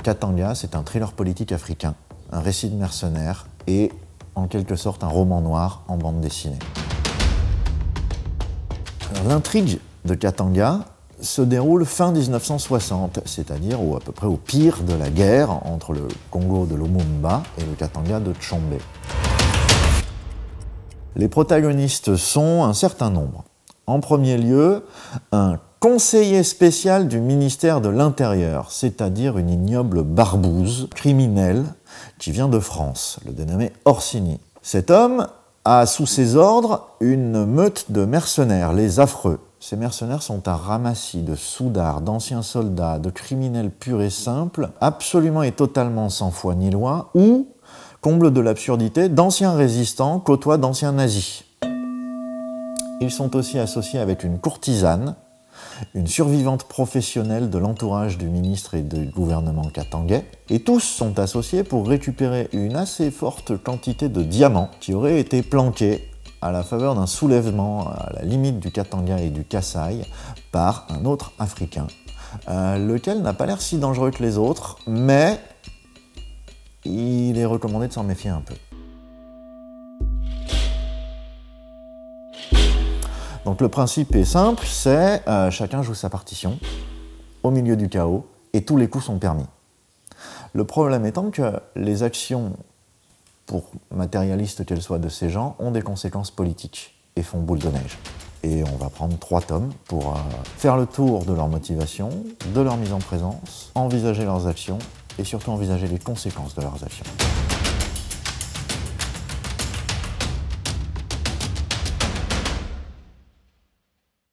Katanga, c'est un thriller politique africain, un récit de mercenaires et, en quelque sorte, un roman noir en bande dessinée. L'intrigue de Katanga se déroule fin 1960, c'est-à-dire à peu près au pire de la guerre entre le Congo de Lumumba et le Katanga de Tshombe. Les protagonistes sont un certain nombre. En premier lieu, un conseiller spécial du ministère de l'Intérieur, c'est-à-dire une ignoble barbouze criminelle qui vient de France, le dénommé Orsini. Cet homme a sous ses ordres une meute de mercenaires, les affreux. Ces mercenaires sont un ramassis de soudards, d'anciens soldats, de criminels purs et simples, absolument et totalement sans foi ni loi, ou, comble de l'absurdité, d'anciens résistants côtoient d'anciens nazis. Ils sont aussi associés avec une courtisane, une survivante professionnelle de l'entourage du ministre et du gouvernement katangais, et tous sont associés pour récupérer une assez forte quantité de diamants qui auraient été planqués à la faveur d'un soulèvement à la limite du Katanga et du Kasaï par un autre Africain, lequel n'a pas l'air si dangereux que les autres, mais il est recommandé de s'en méfier un peu. Donc le principe est simple, c'est chacun joue sa partition, au milieu du chaos, et tous les coups sont permis. Le problème étant que les actions, pour matérialistes qu'elles soient de ces gens, ont des conséquences politiques et font boule de neige. Et on va prendre 3 tomes pour faire le tour de leur motivation, de leur mise en présence, envisager leurs actions et surtout envisager les conséquences de leurs actions.